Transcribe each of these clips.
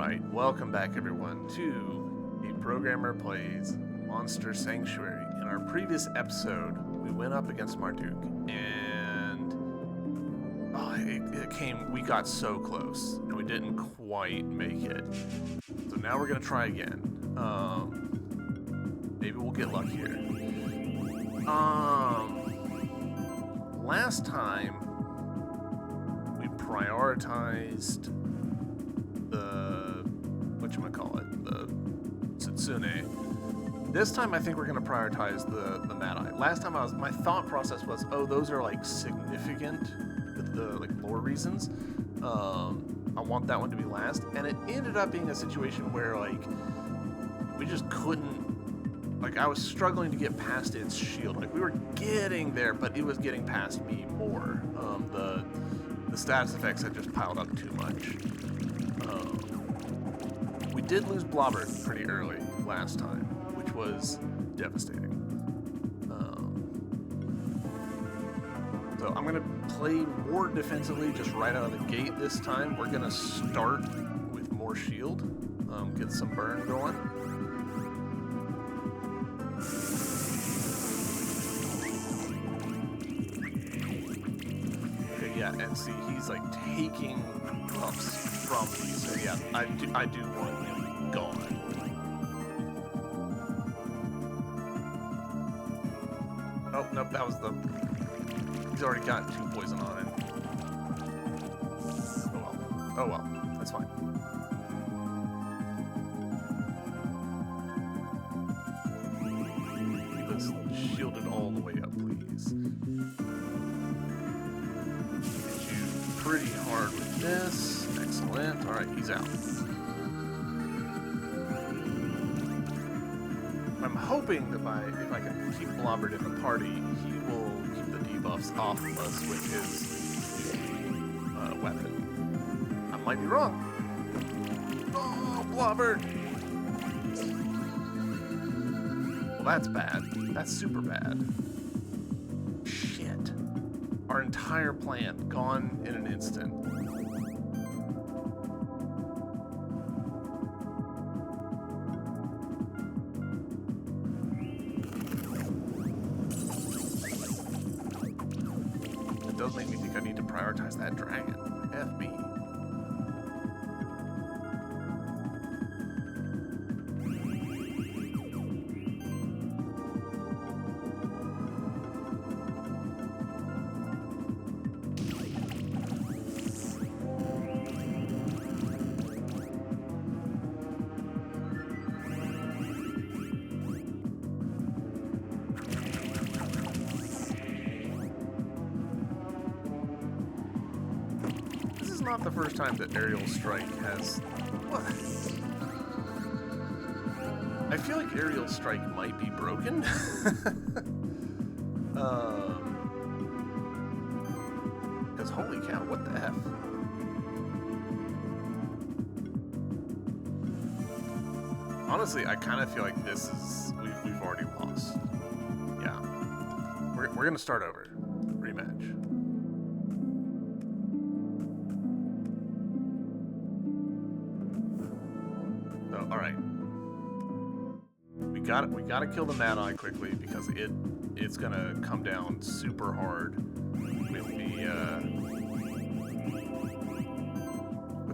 Alright, welcome back everyone to A Programmer Plays Monster Sanctuary. In our previous episode, we went up against Marduk, and we got so close, and we didn't quite make it. So now we're going to try again. Maybe we'll get luckier. Last time, we prioritized the Setsune. This time I think we're going to prioritize the Mad Eye. Last time my thought process was, oh, those are like significant, the like lore reasons. I want that one to be last, and it ended up being a situation where like we just couldn't, like I was struggling to get past its shield. Like we were getting there, but it was getting past me more. The status effects had just piled up too much. We did lose Blobber pretty early last time, which was devastating. So I'm going to play more defensively just right out of the gate this time. We're going to start with more shield, get some burn going. Okay, yeah, and see, he's like taking buffs from me, so yeah, I do want him gone. Oh, nope, that was the... He's already got 2 poison on him. Oh well, that's fine. Keep us shielded all the way up, please. Hit you pretty hard with this. Excellent. Alright, he's out. I'm hoping that if I can keep Blobbered in the party, he will keep the debuffs off of us with his weapon. I might be wrong. Oh, Blobbered! Well, that's bad. That's super bad. Shit. Our entire plan gone in an instant. Does make me think I need to prioritize that dragon. FB. Not the first time that Aerial Strike has... What? I feel like Aerial Strike might be broken. Because holy cow, what the F? Honestly, I kind of feel like this is... We've already lost. Yeah. We're going to start over. Rematch. Alright. We gotta kill the Mad Eye quickly because it's gonna come down super hard with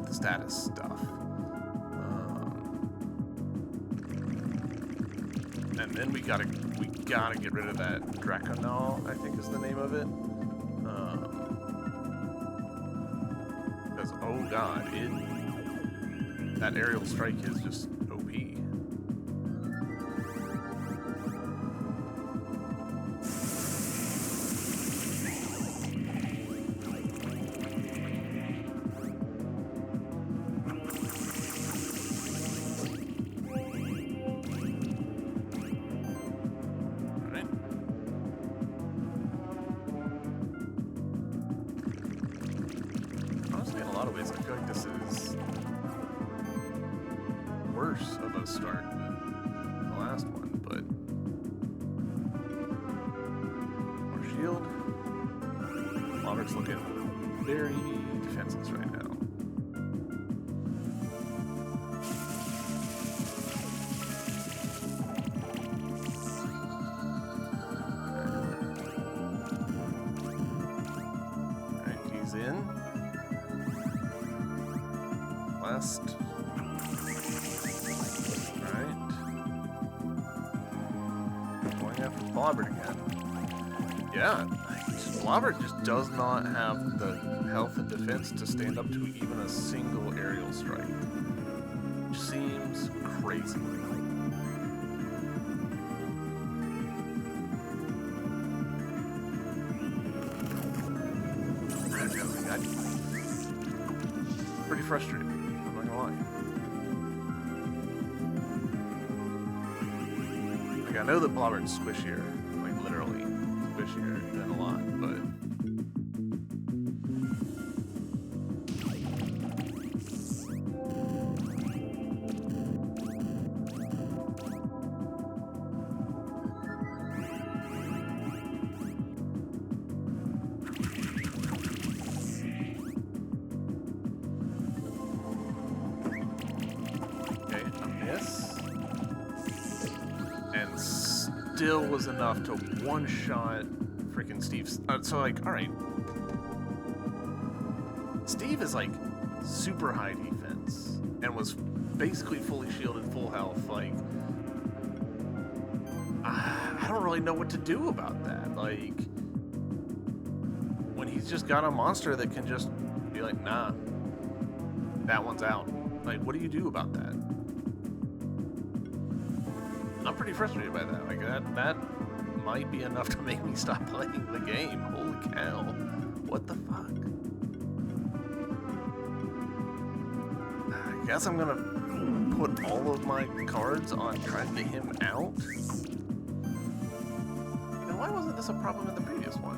the status stuff. And then we gotta get rid of that Draconol, I think is the name of it. Because oh god, that Aerial Strike is just OP. Alright. Honestly, in a lot of ways, I feel like this is worse of a start than the last one, but more shield. Blobber's looking very defenseless right now. West. Alright. Going after Blobbert again. Yeah, Blobbert just does not have the health and defense to stand up to even a single aerial strike. Which seems crazy. Pretty frustrating, I'm not gonna lie. Like, I know that Blobbert's squishier, like literally squishier than a lot, but still was enough to one-shot freaking Steve. So, like, alright. Steve is, like, super high defense and was basically fully shielded, full health. Like, I don't really know what to do about that. Like, when he's just got a monster that can just be like, nah, that one's out. Like, what do you do about that? I'm pretty frustrated by that. Like, that might be enough to make me stop playing the game. Holy cow. What the fuck? I guess I'm gonna put all of my cards on trying to get him out. Then why wasn't this a problem in the previous one?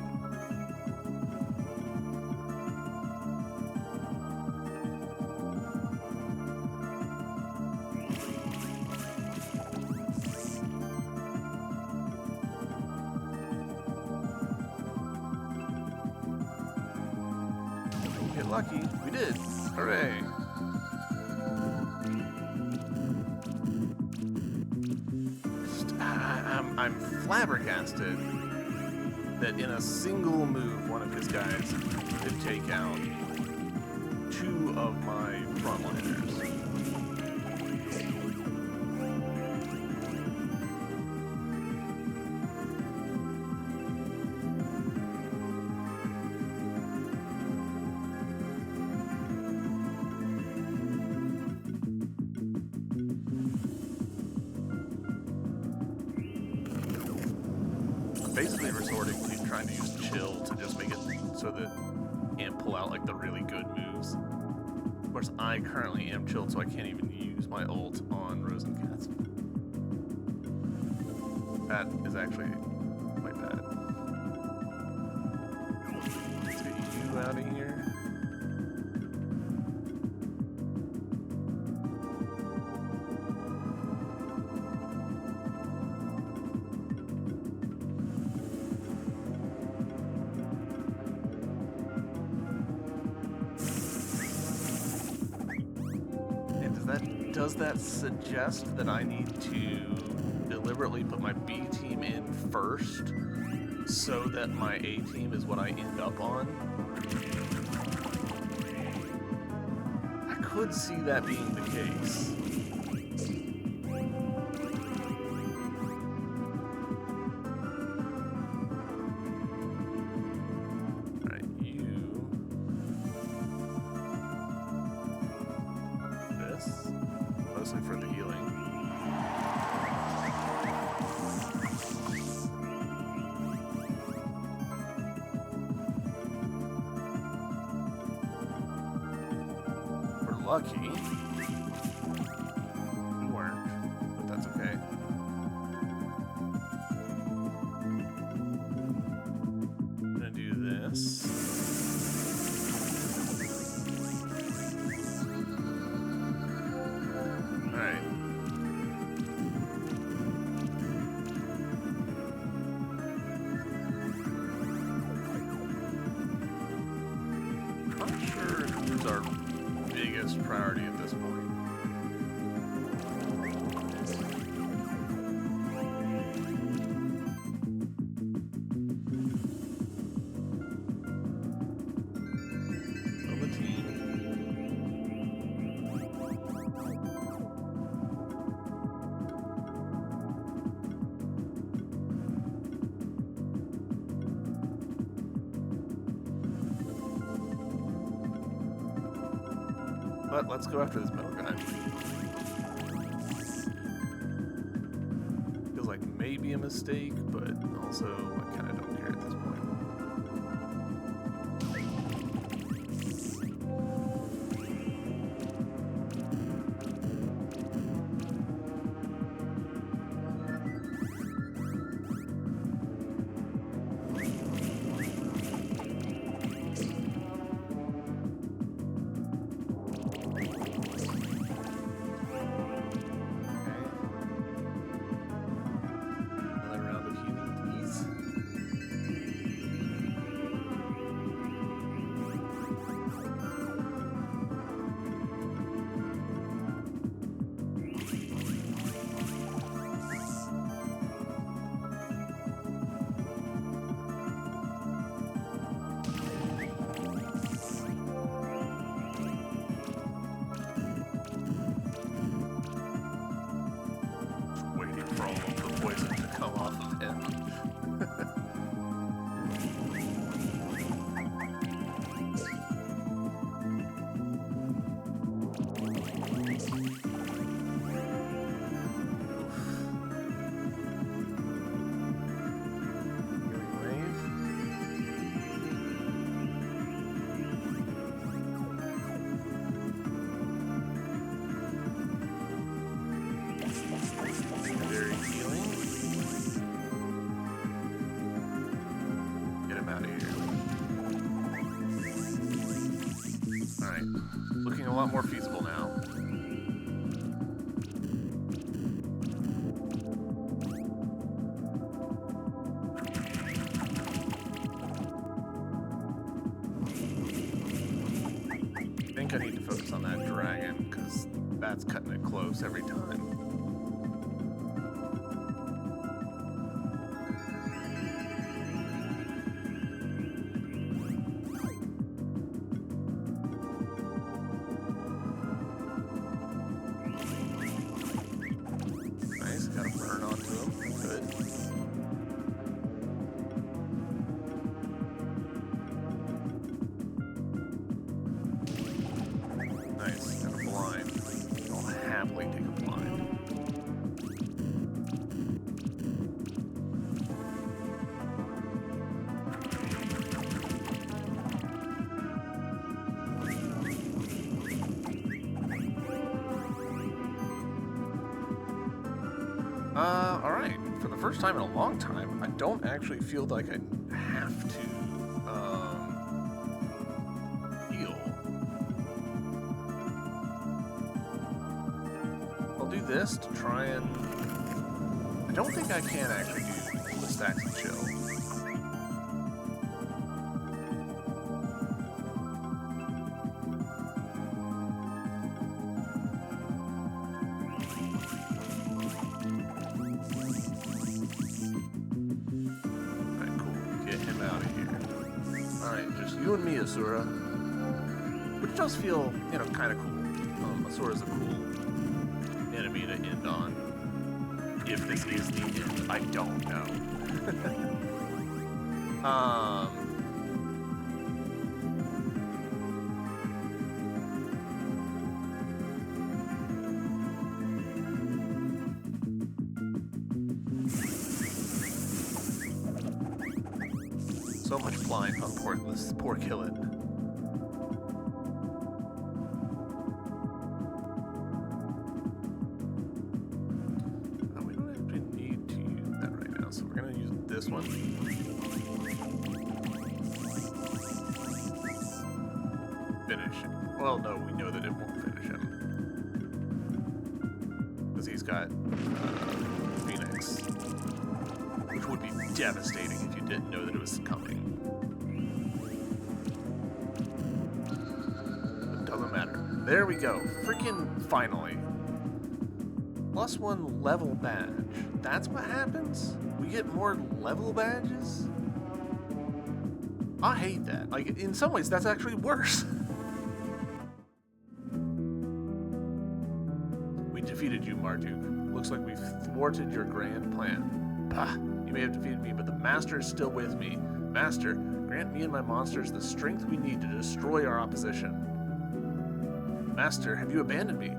Lucky, we did. Hooray. I'm flabbergasted that in a single move, one of his guys could take out two of my frontliners. Basically resorting to trying to use chill to just make it so that you can't pull out like the really good moves. Of course, I currently am chilled, so I can't even use my ult on Rosencats. That is actually quite bad. Let's get you out of here. Does that suggest that I need to deliberately put my B team in first so that my A team is what I end up on? I could see that being the case. Mostly for the healing. We're lucky. We weren't, but that's okay. I'm gonna do this. Our biggest priority at this point. On the team. what? Let's go after this middle guy. Feels like maybe a mistake, but also I kind of don't care at this point. A lot more feasible now. I think I need to focus on that dragon because that's cutting it close every time. Alright. For the first time in a long time, I don't actually feel like I have to, heal. I'll do this to try and... I don't think I can actually do the stacks and chill. You and me, Asura. Which does feel, you know, kind of cool. Asura's a cool enemy to end on. If this is the end, I don't know. So much flying on poor Killin. We don't actually need to use that right now, so we're gonna use this one. Finish him. Well, no, we know that it won't finish him. Because he's got Phoenix. Which would be devastating if you didn't know that it was coming. It doesn't matter. There we go. Freaking finally. +1 level badge. That's what happens? We get more level badges? I hate that. Like, in some ways, that's actually worse. We defeated you, Marduk. Looks like we've thwarted your grand plan. Pah! You may have defeated me, but the Master is still with me. Master, grant me and my monsters the strength we need to destroy our opposition. Master, have you abandoned me?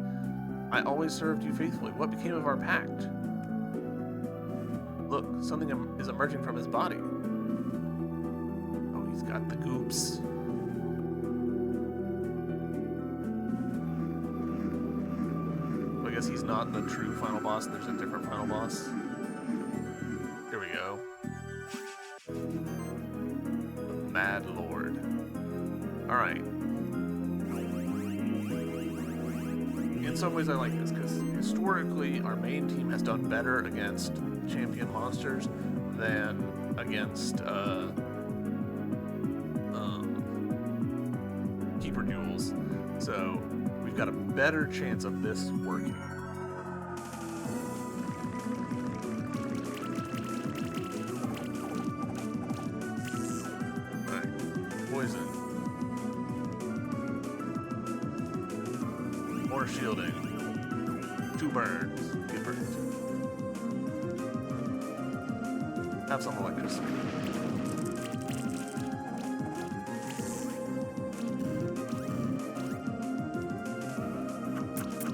I always served you faithfully. What became of our pact? Look, something is emerging from his body. Oh, he's got the goops. I guess he's not the true final boss, and there's a different final boss. Here we go. Mad Lord. Alright. In some ways I like this, because historically our main team has done better against champion monsters than against keeper duels. So we've got a better chance of this working. Alright, poison. More shielding. 2 burns. Get burned. Have something like this.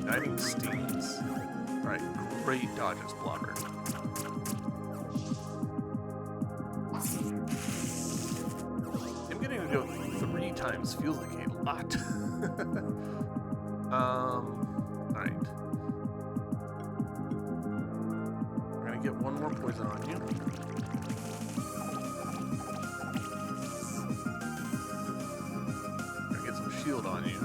Guiding Stings. Alright, great dodges, Blobber. Him getting to go 3 times feels like a lot. Alright. We're gonna get 1 more poison on you. Gonna get some shield on you.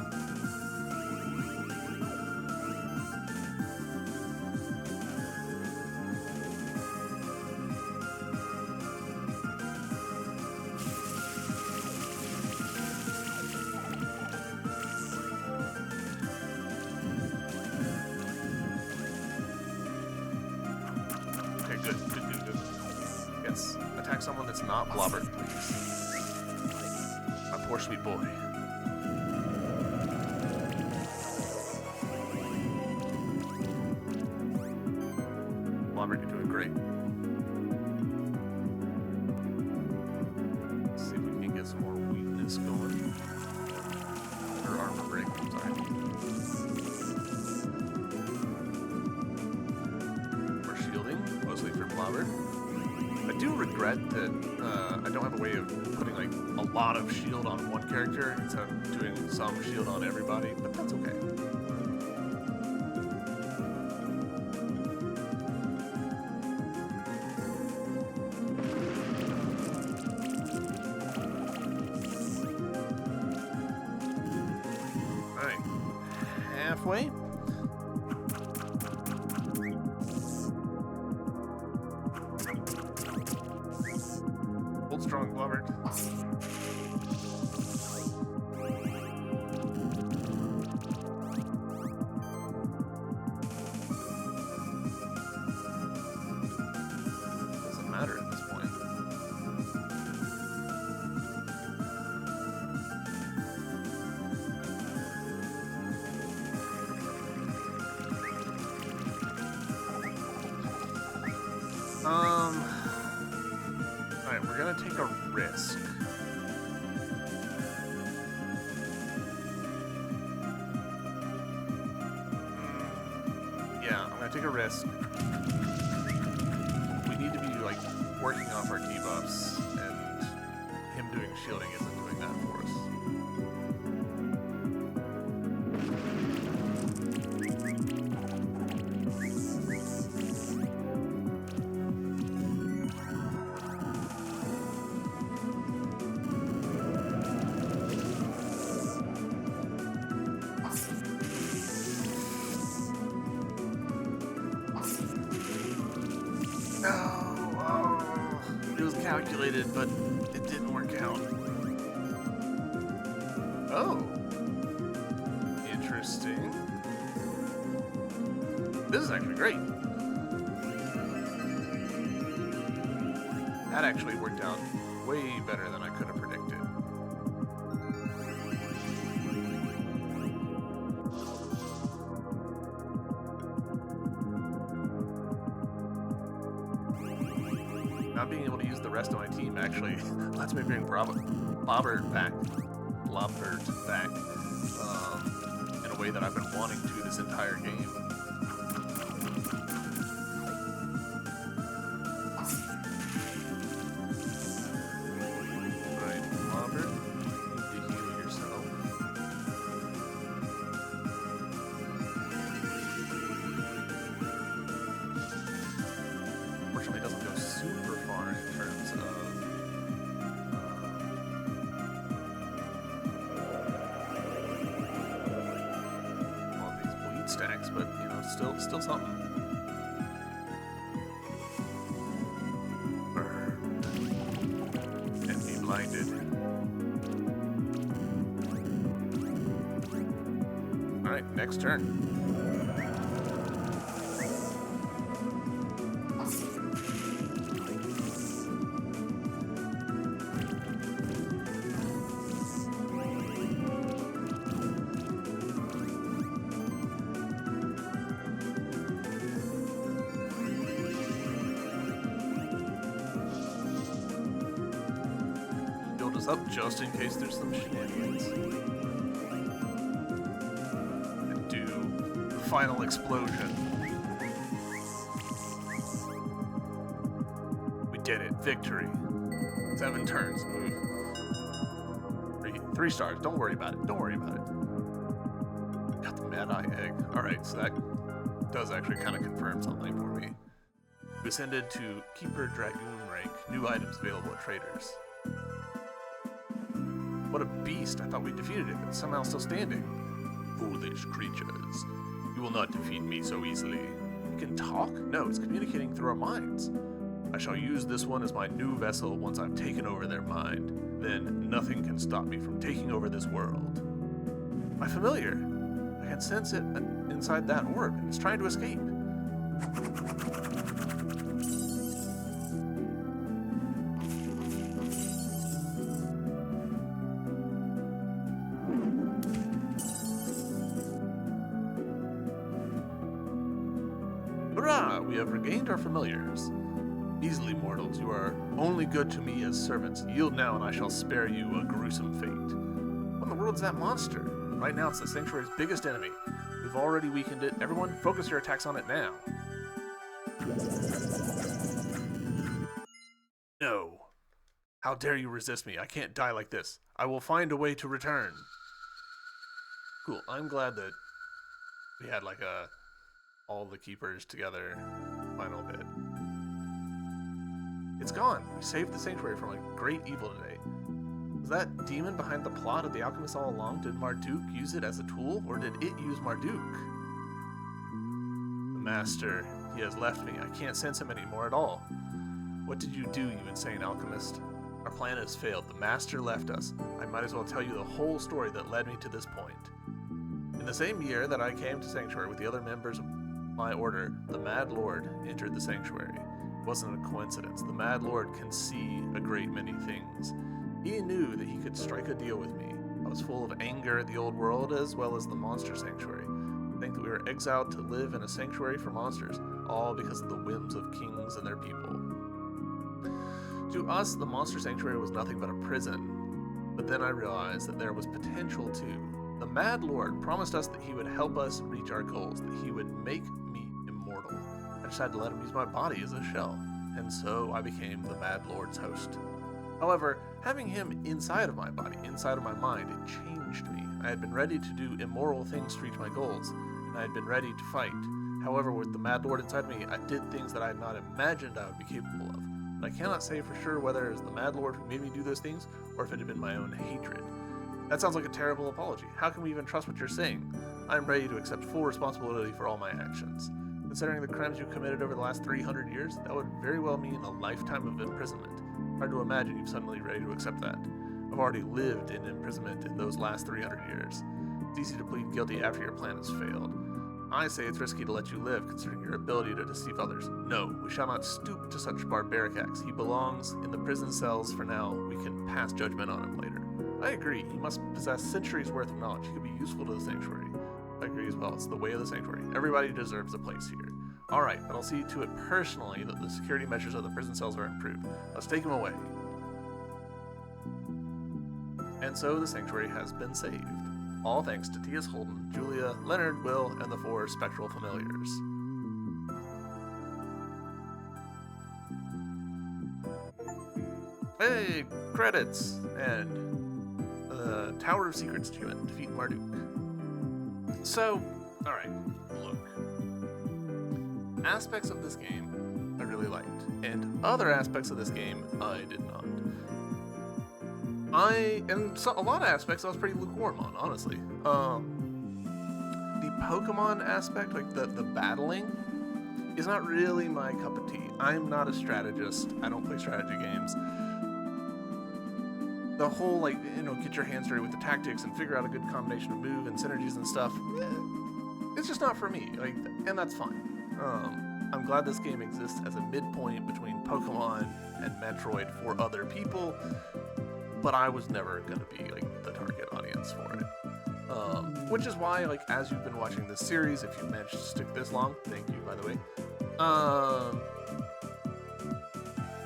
Good. Yes. Attack someone that's not Blobbert, please. My poor sweet boy. Blobbert, you're doing great. Let's see if we can get some more weakness going. Or armor break, I'm sorry. Mostly for Blobbert. I do regret that I don't have a way of putting like a lot of shield on one character instead of doing some shield on everybody, but that's okay. Alright. Halfway. Strong Blobbert. Doesn't matter at this point. Alright, we're gonna take a risk. Yeah, I'm gonna take a risk. We need to be, like, working off our debuffs, and him doing shielding isn't doing that for us. It was calculated, but it didn't work out. Oh. Interesting. This is actually great. That actually worked out way better than I could have predicted. Not being able to use the rest of my team actually lets me bring Blobbert back in a way that I've been wanting to this entire game. Alright, Robert, you need to heal yourself. Unfortunately, it doesn't go super far in terms of stacks, but you know, still something. Burn. And be blinded. Alright, next turn. Up just in case there's some shenanigans. And do the final explosion. We did it. Victory. 7 turns. Three stars. Don't worry about it. Don't worry about it. Got the Mad Eye egg. Alright, so that does actually kind of confirm something for me. We ascended to Keeper Dragoon rank. New items available at traders. What a beast. I thought we defeated it, but it's somehow still standing. Foolish creatures. You will not defeat me so easily. It can talk? No, it's communicating through our minds. I shall use this one as my new vessel once I've taken over their mind. Then nothing can stop me from taking over this world. My familiar. I can sense it inside that orb, and it's trying to escape. Hurrah! We have regained our familiars. Easily, mortals, you are only good to me as servants. Yield now, and I shall spare you a gruesome fate. What in the world is that monster? Right now, it's the Sanctuary's biggest enemy. We've already weakened it. Everyone, focus your attacks on it now. No. How dare you resist me? I can't die like this. I will find a way to return. Cool. I'm glad that we had like all the keepers together final bit. It's gone. We saved the Sanctuary from a great evil today. Was that demon behind the plot of the alchemist all along? Did Marduk use it as a tool, or did it use Marduk? The Master, he has left me. I can't sense him anymore at all. What did you do, you insane alchemist? Our plan has failed. The Master left us. I might as well tell you the whole story that led me to this point. In the same year that I came to Sanctuary with the other members of my order, the Mad Lord entered the Sanctuary. It wasn't a coincidence. The Mad Lord can see a great many things. He knew that he could strike a deal with me. I was full of anger at the old world as well as the monster sanctuary. I think that we were exiled to live in a sanctuary for monsters, all because of the whims of kings and their people. To us, the monster sanctuary was nothing but a prison. But then I realized that there was potential too. The Mad Lord promised us that he would help us reach our goals, that he would make me immortal. I just had to let him use my body as a shell, and so I became the Mad Lord's host. However, having him inside of my body, inside of my mind, it changed me. I had been ready to do immoral things to reach my goals, and I had been ready to fight. However, with the Mad Lord inside me, I did things that I had not imagined I would be capable of. But I cannot say for sure whether it was the Mad Lord who made me do those things, or if it had been my own hatred. That sounds like a terrible apology. How can we even trust what you're saying? I am ready to accept full responsibility for all my actions. Considering the crimes you committed over the last 300 years, that would very well mean a lifetime of imprisonment. Hard to imagine you've suddenly ready to accept that. I've already lived in imprisonment in those last 300 years. It's easy to plead guilty after your plan has failed. I say it's risky to let you live, considering your ability to deceive others. No, we shall not stoop to such barbaric acts. He belongs in the prison cells for now. We can pass judgment on him later. I agree. He must possess centuries worth of knowledge. He could be useful to the Sanctuary. I agree as well. It's the way of the Sanctuary. Everybody deserves a place here. Alright, but I'll see to it personally that the security measures of the prison cells are improved. Let's take him away. And so the Sanctuary has been saved. All thanks to T.S. Holden, Julia, Leonard, Will, and the 4 spectral familiars. Hey, credits! And the Tower of Secrets achievement, defeat Marduk. So, alright, look. Aspects of this game I really liked, and other aspects of this game I did not. A lot of aspects I was pretty lukewarm on, honestly. The Pokemon aspect, like the battling, is not really my cup of tea. I'm not a strategist. I don't play strategy games. The whole, like, get your hands dirty with the tactics and figure out a good combination of move and synergies and stuff, it's just not for me. Like, and that's fine. I'm glad this game exists as a midpoint between Pokemon and Metroid for other people, but I was never going to be, like, the target audience for it. Which is why, like, as you've been watching this series, if you've managed to stick this long, thank you, by the way,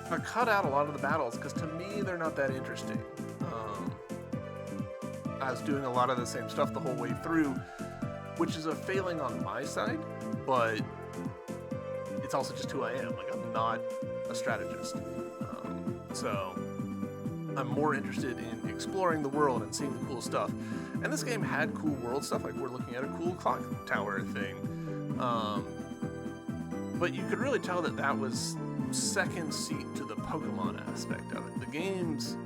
I cut out a lot of the battles, because to me, they're not that interesting. I was doing a lot of the same stuff the whole way through, which is a failing on my side, but it's also just who I am. Like, I'm not a strategist. So I'm more interested in exploring the world and seeing the cool stuff. And this game had cool world stuff, like we're looking at a cool clock tower thing. But you could really tell that that was second seat to the Pokemon aspect of it. The game's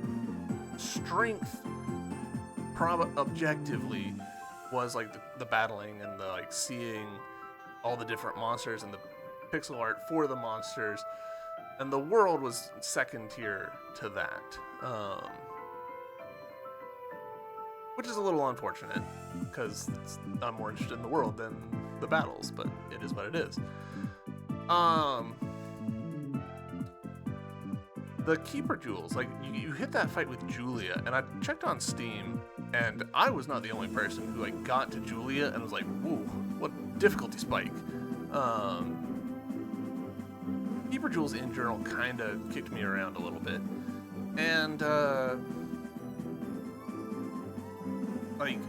strength, objectively, was like the battling and the like seeing all the different monsters and the pixel art for the monsters, and the world was second tier to that, which is a little unfortunate because I'm more interested in the world than the battles, but it is what it is. The Keeper Jewels, like, you hit that fight with Julia, and I checked on Steam, and I was not the only person who, like, got to Julia and was like, whoa, what difficulty spike. Keeper Jewels in general kind of kicked me around a little bit. And, like,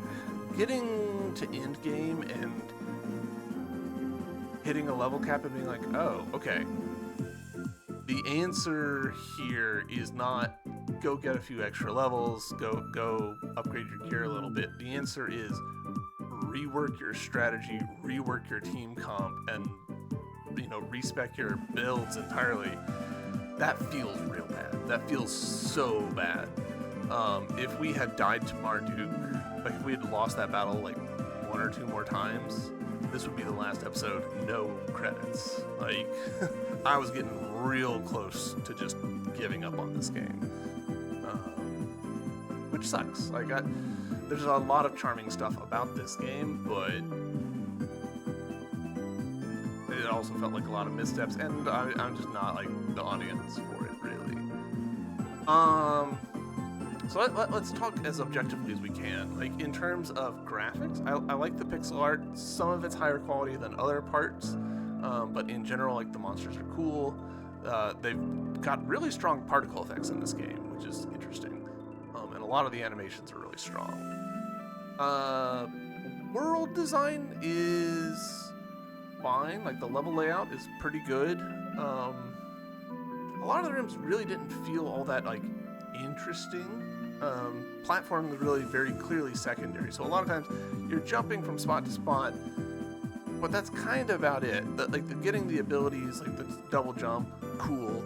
getting to endgame and hitting a level cap and being like, oh, okay. The answer here is not go get a few extra levels, go upgrade your gear a little bit. The answer is rework your strategy, rework your team comp, and respec your builds entirely. That feels real bad. That feels so bad. If we had died to Marduk, like if we had lost that battle like 1 or 2 more times, this would be the last episode, no credits. Like, I was getting real close to just giving up on this game, which sucks. Like, there's a lot of charming stuff about this game, but it also felt like a lot of missteps, and I'm just not like the audience for it, really. So let's talk as objectively as we can. Like, in terms of graphics, I like the pixel art. Some of it's higher quality than other parts, but in general, like, the monsters are cool. They've got really strong particle effects in this game, which is interesting. And a lot of the animations are really strong. World design is fine. Like, the level layout is pretty good. A lot of the rooms really didn't feel all that, like, interesting. Platform was really very clearly secondary. So a lot of times you're jumping from spot to spot, but that's kind of about it. Getting the abilities, like the double jump, cool.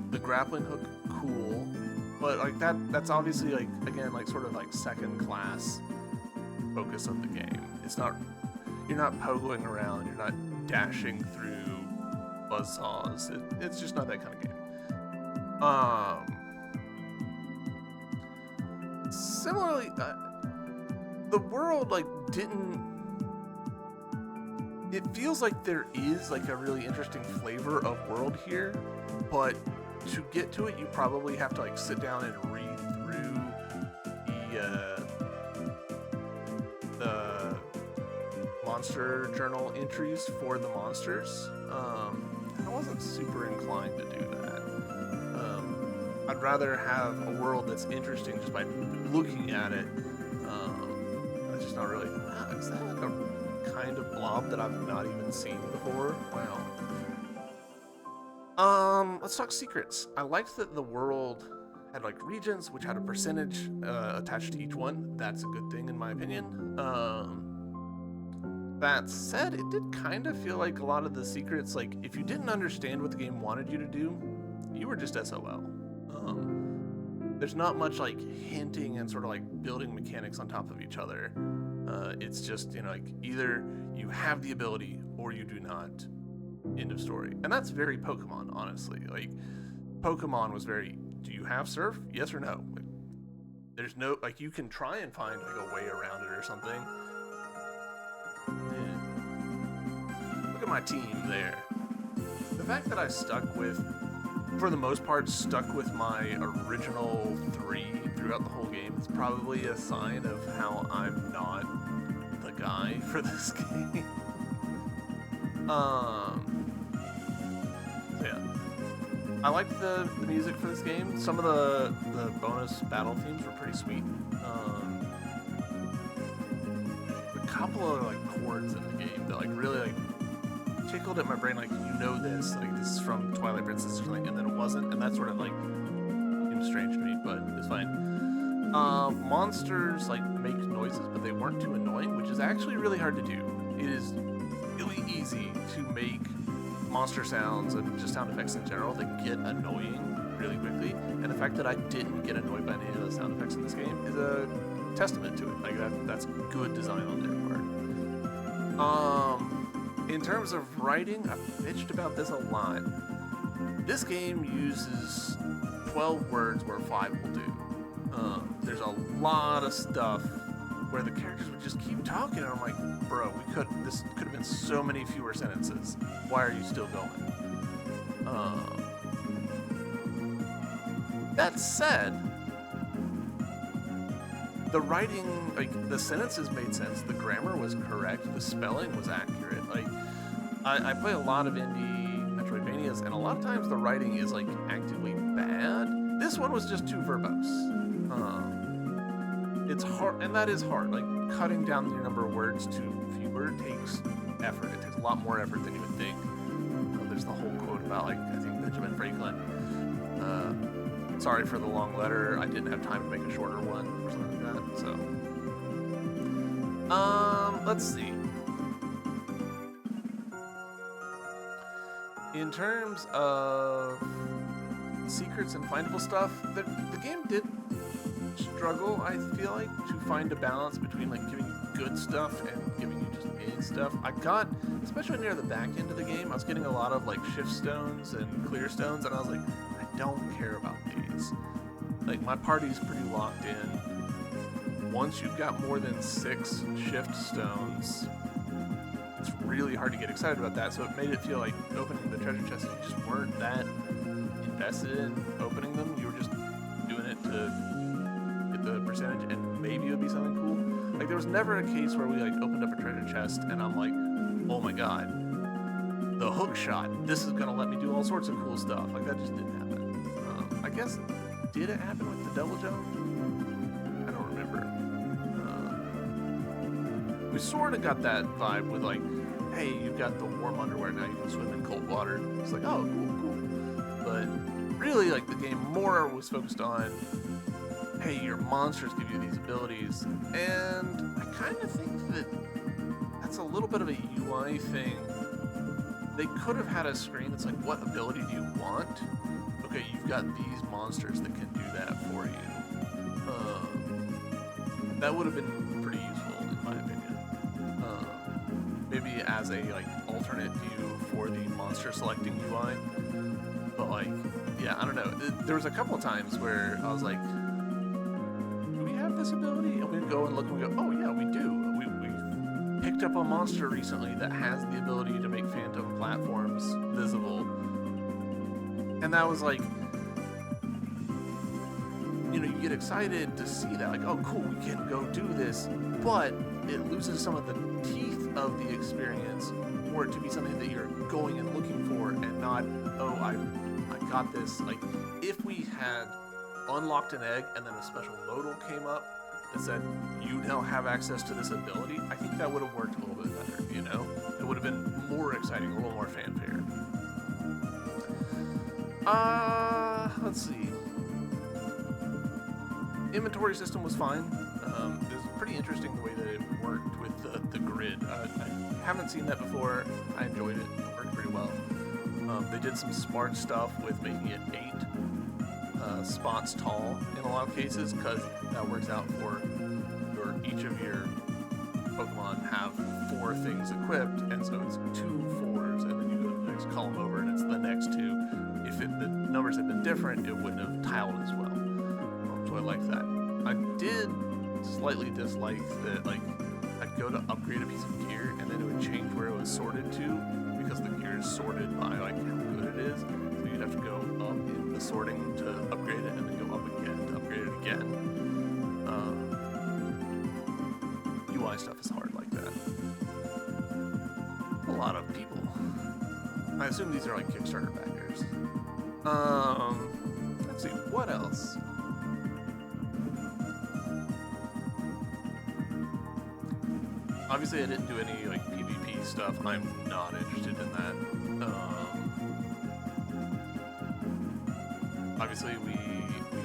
The grappling hook, cool. But like that's obviously, like, again, like sort of like second class focus of the game. It's not, you're not pogoing around, you're not dashing through buzzsaws. It's just not that kind of game. Similarly, the world, like, it feels like there is, like, a really interesting flavor of world here, but to get to it, you probably have to, like, sit down and read through the monster journal entries for the monsters. I wasn't super inclined to do that. I'd rather have a world that's interesting just by looking at it, just not really. Is that like a kind of blob that I've not even seen before? Wow. Let's talk secrets. I liked that the world had like regions which had a percentage attached to each one. That's a good thing in my opinion. That said, it did kind of feel like a lot of the secrets, like if you didn't understand what the game wanted you to do, you were just SOL. There's not much like hinting and sort of like building mechanics on top of each other. It's just, you know, like either you have the ability or you do not. End of story. And that's very Pokemon, honestly. Like Pokemon was very, do you have Surf? Yes or no? Like, there's no, like you can try and find like a way around it or something. Yeah. Look at my team there. The fact that I stuck with, for the most part, stuck with my original 3 throughout the whole game is probably a sign of how I'm not the guy for this game. So yeah. I liked the music for this game. Some of the bonus battle themes were pretty sweet. A couple of like chords in the game that like really like tickled at my brain, like, you know this, like this is from Twilight Princess or something, and then it wasn't, and that sort of like seemed strange to me, but it's fine. Monsters like make noises, but they weren't too annoying, which is actually really hard to do. It is really easy to make monster sounds and just sound effects in general that get annoying really quickly, and the fact that I didn't get annoyed by any of the sound effects in this game is a testament to it. Like that's good design on their part. In terms of writing, I've bitched about this a lot. This game uses 12 words where 5 will do. There's a lot of stuff where the characters would just keep talking, and I'm like, bro, this could have been so many fewer sentences. Why are you still going? That said, the writing, like the sentences made sense, the grammar was correct, the spelling was accurate. Like I play a lot of indie Metroidvanias, and a lot of times the writing is like actively bad. This one was just too verbose. It's hard, and that is hard. Like cutting down your number of words to fewer takes effort. It takes a lot more effort than you would think. There's the whole quote about like I think Benjamin Franklin. Sorry for the long letter. I didn't have time to make a shorter one or something like that. So, let's see. In terms of secrets and findable stuff, the game did struggle, I feel like, to find a balance between like giving you good stuff and giving you just mid stuff. I got, especially near the back end of the game, I was getting a lot of like shift stones and clear stones, and I was like, I don't care about these. Like my party's pretty locked in. Once you've got more than 6 shift stones, it's really hard to get excited about that, so it made it feel like opening the treasure chest, you just weren't that invested in opening them. You were just doing it to get the percentage, and maybe it would be something cool. Like there was never a case where we like opened up a treasure chest and I'm like, oh my god, the hook shot, this is gonna let me do all sorts of cool stuff. Like that just didn't happen. I guess, did it happen with the double jump? I don't remember. We sort of got that vibe with like, hey, you've got the warm underwear, now you can swim in cold water. It's like, oh, cool. But really, like, the game more was focused on, hey, your monsters give you these abilities. And I kind of think that that's a little bit of a UI thing. They could have had a screen that's like, what ability do you want? Okay, you've got these monsters that can do that for you. That would have been pretty useful, in my opinion. Maybe as a like alternate view for the monster selecting UI. But like, yeah, I don't know. There was a couple of times where I was like, do we have this ability? And we'd go and look and we go, oh yeah, we do. We picked up a monster recently that has the ability to make phantom platforms visible. And that was like, you know, you get excited to see that, like, oh cool, we can go do this, but it loses some of the teeth of the experience for it to be something that you're going and looking for and not, oh, I got this. Like, if we had unlocked an egg and then a special modal came up is that you now have access to this ability, I think that would have worked a little bit better, you know? It would have been more exciting, a little more fanfare. Let's see. Inventory system was fine. It was pretty interesting the way that it worked with the grid. I haven't seen that before. I enjoyed it. It worked pretty well. They did some smart stuff with making it 8 spots tall in a lot of cases, because that works out for each of your Pokemon have 4 things equipped, and so it's 2 4s, and then you go to the next column over, and it's the next 2. If the numbers had been different, it wouldn't have tiled as well. So I like that. I did slightly dislike that, like, I'd go to upgrade a piece of gear, and then it would change where it was sorted to, because the gear is sorted by, like, how good it is. So you'd have to go up in the sorting to upgrade it, and then go up again to upgrade it again. UI stuff is hard like that. A lot of people. I assume these are, like, Kickstarter backers. Let's see, what else? Obviously, I didn't do any, like, PvP stuff. I'm not interested in that. Obviously, we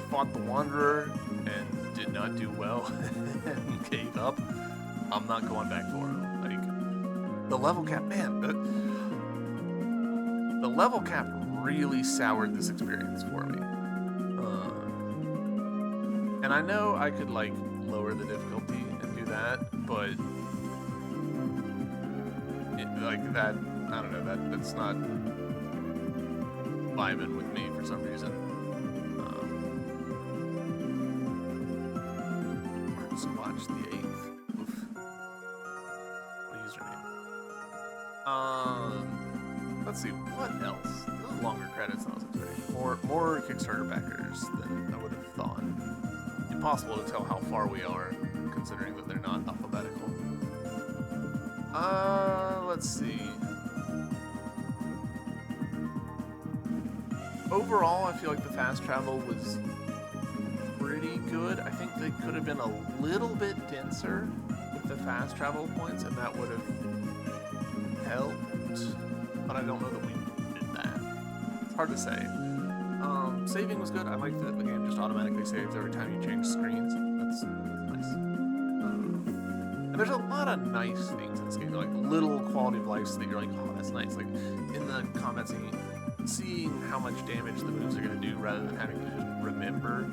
fought the Wanderer and did not do well and gave up. I'm not going back for him. Like, the level cap, man, the level cap really soured this experience for me. And I know I could, like, lower the difficulty and do that, but like that, I don't know, that's not vibing with me for some reason. Marcus Watch the 8th. Oof. What username? Let's see, what else? Those longer credits than I was expecting. More Kickstarter backers than I would have thought. Impossible to tell how far we are, considering that they're not alphabetical. Let's see. Overall, I feel like the fast travel was pretty good. I think they could have been a little bit denser with the fast travel points, and that would have helped. But I don't know that we did that. It's hard to say. Saving was good. I like that the game just automatically saves every time you change screens. That's nice. And there's a lot of nice things in this game, like little quality of life that you're like, oh, that's nice. Like in the comments, seeing how much damage the moves are going to do rather than having to just remember,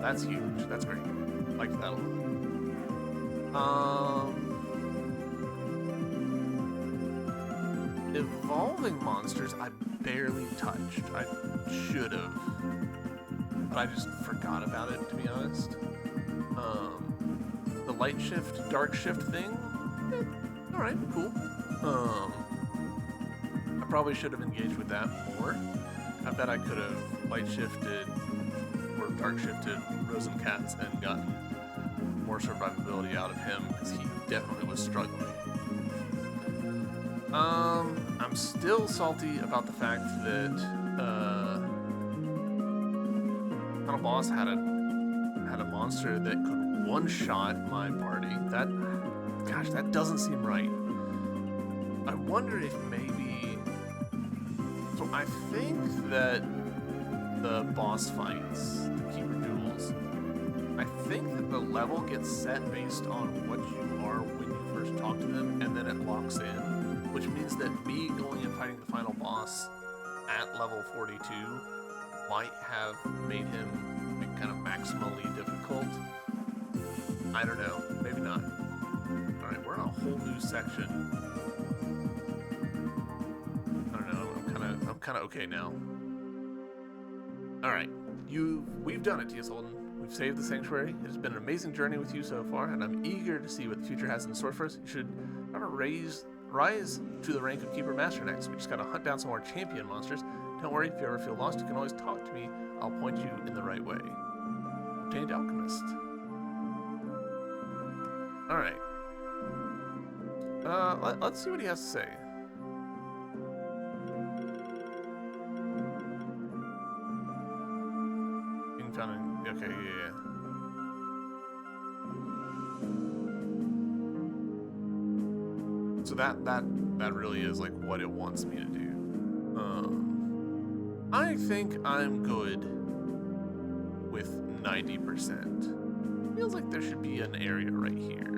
that's huge. That's great. I liked that a lot. Evolving monsters, I barely touched. I should have, but I just forgot about it, to be honest. The light shift, dark shift thing, alright, cool. I probably should have engaged with that more. I bet I could have light shifted or dark shifted Rosencats and gotten more survivability out of him, because he definitely was struggling. I'm still salty about the fact that Final Boss had a monster that could one-shot my party. That doesn't seem right. I wonder if maybe... So I think that the boss fights, the Keeper duels, I think that the level gets set based on what you are when you first talk to them, and then it locks in. Which means that me going and fighting the final boss at level 42 might have made him kind of maximally difficult. I don't know. Maybe not. Alright, we're in a whole new section. I don't know. I'm kind of okay now. Alright. We've done it, T.S. Holden. We've saved the Sanctuary. It has been an amazing journey with you so far, and I'm eager to see what the future has in store for us. You should rise to the rank of Keeper Master next. We just gotta hunt down some more champion monsters. Don't worry, if you ever feel lost, you can always talk to me. I'll point you in the right way. Obtained Alchemist. Alright. Let's see what he has to say. Being found in... Okay, yeah. So that really is like what it wants me to do. I think I'm good with 90%. Feels like there should be an area right here.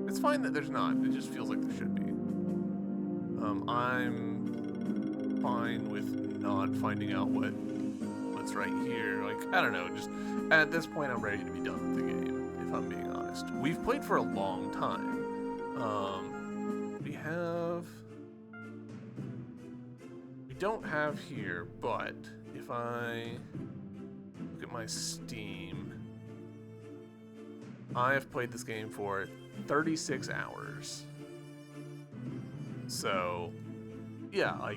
It's fine that there's not. It just feels like there should be. I'm fine with not finding out what's right here. Like, I don't know. Just at this point, I'm ready to be done with the game. If I'm being honest, we've played for a long time. We don't have here, but if I look at my Steam, I have played this game for 36 hours. So, yeah, I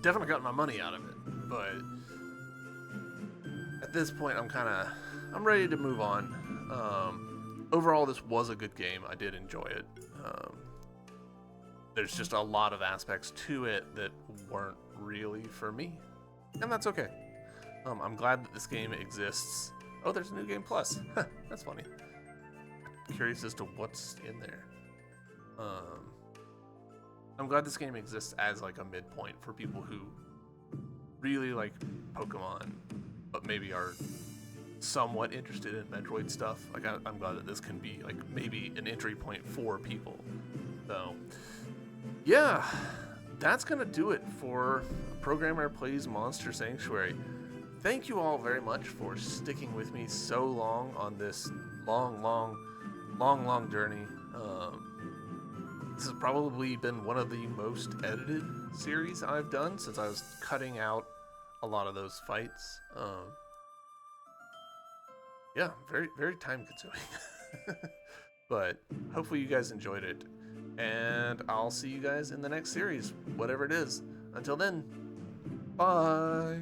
definitely got my money out of it, but at this point, I'm ready to move on. Overall, this was a good game. I did enjoy it. There's just a lot of aspects to it that weren't really for me, and that's okay. I'm glad that this game exists. Oh, there's a new game plus. That's funny. Curious as to what's in there. I'm glad this game exists as like a midpoint for people who really like Pokemon, but maybe are somewhat interested in Metroid stuff. Like I'm glad that this can be like maybe an entry point for people. So yeah, that's gonna do it for Programmer Plays Monster Sanctuary. Thank you all very much for sticking with me so long on this long journey. This has probably been one of the most edited series I've done since I was cutting out a lot of those fights. Yeah, very time consuming. But hopefully you guys enjoyed it. And I'll see you guys in the next series, whatever it is. Until then, bye.